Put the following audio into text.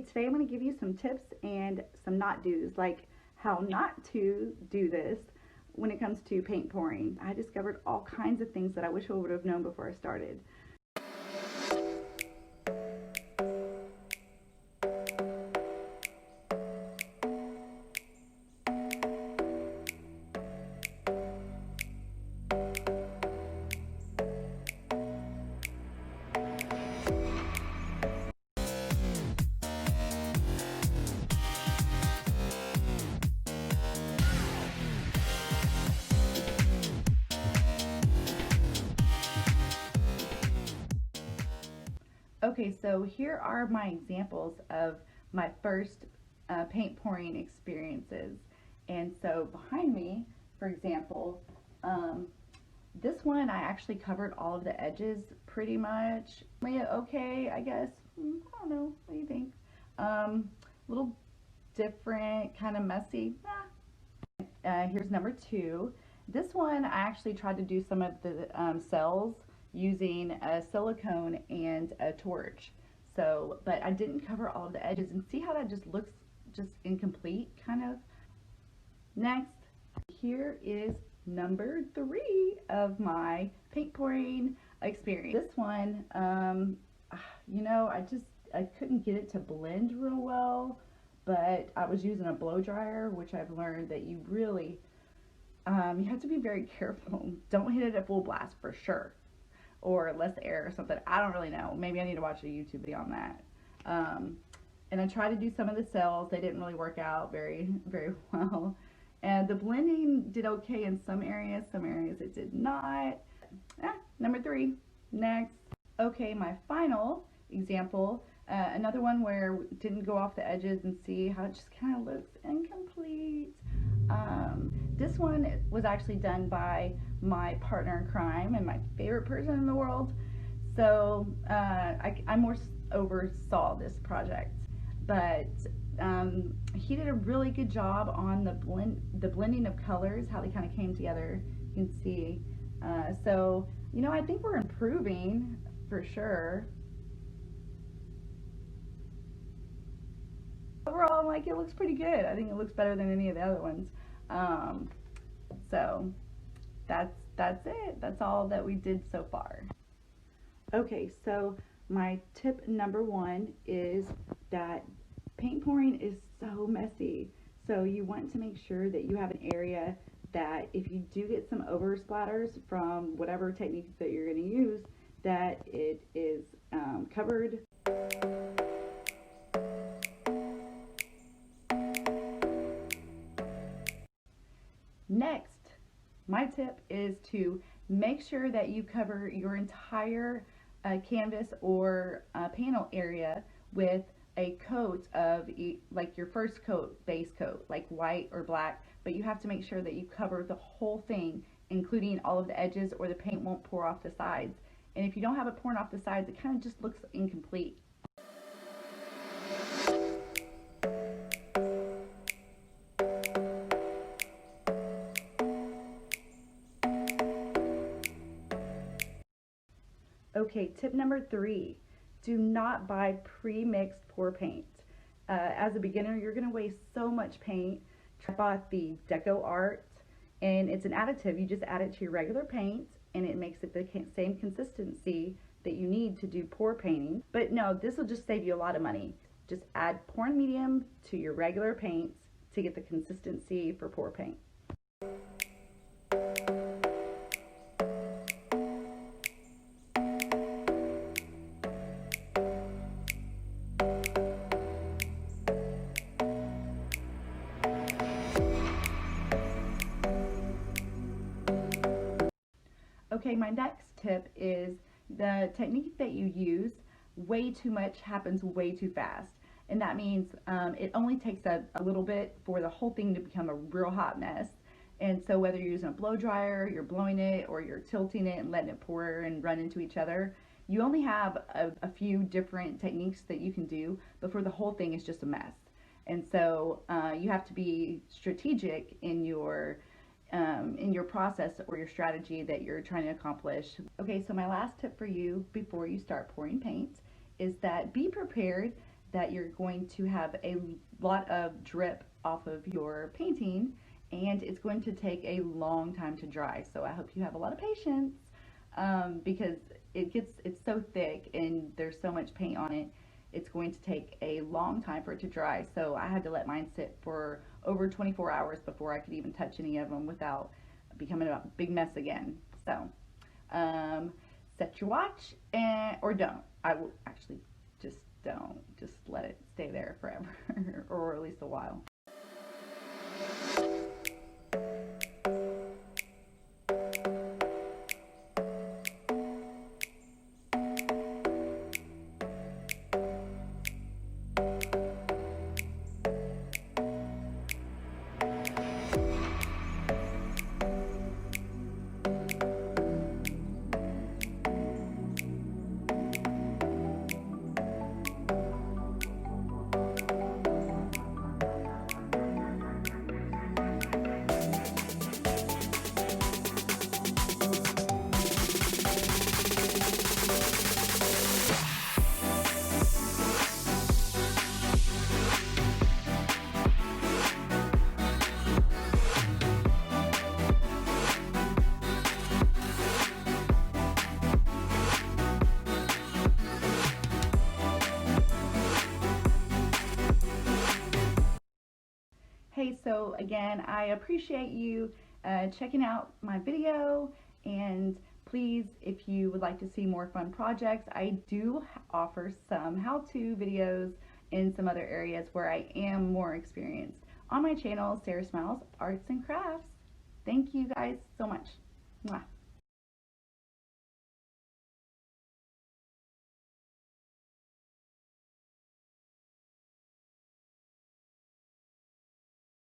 Today I'm going to give you some tips and some not do's, like how not to do this when it comes to paint pouring. I discovered all kinds of things that I wish I would have known before I started. Okay, so here are my examples of my first paint pouring experiences. And so behind me, for example, this one I actually covered all of the edges pretty much. Okay, I guess. I don't know. What do you think? A little different, kind of messy. Here's number two. This one I actually tried to do some of the cells using a silicone and a torch. So, but I didn't cover all of the edges, and see how that just looks just incomplete, kind of. Next, here is number three of my paint pouring experience. This one, you know, I couldn't get it to blend real well, but I was using a blow dryer, which I've learned that you really, you have to be very careful. Don't hit it at full blast for sure, or less air or something. I don't really know. Maybe I need to watch a YouTube video on that. And I tried to do some of the cells. They didn't really work out very well. And the blending did okay in some areas it did not. Number three, next. Okay, my final example, another one where it didn't go off the edges, and see how it just kind of looks incomplete. This one was actually done by my partner in crime and my favorite person in the world. So I more oversaw this project, but he did a really good job on the blending of colors, how they kind of came together. You can see. So, you know, I think we're improving for sure. Overall, like, it looks pretty good. I think it looks better than any of the other ones. So that's it. That's all that we did so far. Okay, so my tip number one is that paint pouring is so messy. So you want to make sure that you have an area that if you do get some over splatters from whatever technique that you're going to use, that it is covered. Next, my tip is to make sure that you cover your entire canvas or panel area with a coat of, like, your first coat, base coat, like white or black, but you have to make sure that you cover the whole thing, including all of the edges, or the paint won't pour off the sides. And if you don't have it pouring off the sides, it kind of just looks incomplete. Okay, tip number three, do not buy pre-mixed pour paint. As a beginner, you're going to waste so much paint. I bought the DecoArt, and it's an additive. You just add it to your regular paint, and it makes it the same consistency that you need to do pour painting. But no, this will just save you a lot of money. Just add pouring medium to your regular paints to get the consistency for pour paint. Okay, my next tip is the technique that you use, way too much happens way too fast. And that means it only takes a little bit for the whole thing to become a real hot mess. And so whether you're using a blow dryer, you're blowing it, or you're tilting it and letting it pour and run into each other, you only have a few different techniques that you can do before the whole thing is just a mess. And so you have to be strategic in your process or your strategy that you're trying to accomplish. Okay, so my last tip for you before you start pouring paint is that be prepared that you're going to have a lot of drip off of your painting, and it's going to take a long time to dry. So I hope you have a lot of patience, because it's so thick and there's so much paint on it. It's going to take a long time for it to dry. So I had to let mine sit for over 24 hours before I could even touch any of them without becoming a big mess again. So set your watch, or don't. I will actually just don't. Just let it stay there forever or at least a while. Hey, so again, I appreciate you checking out my video, and please, if you would like to see more fun projects, I do offer some how-to videos in some other areas where I am more experienced on my channel, Sarah Smiles Arts and Crafts. Thank you guys so much. Mwah.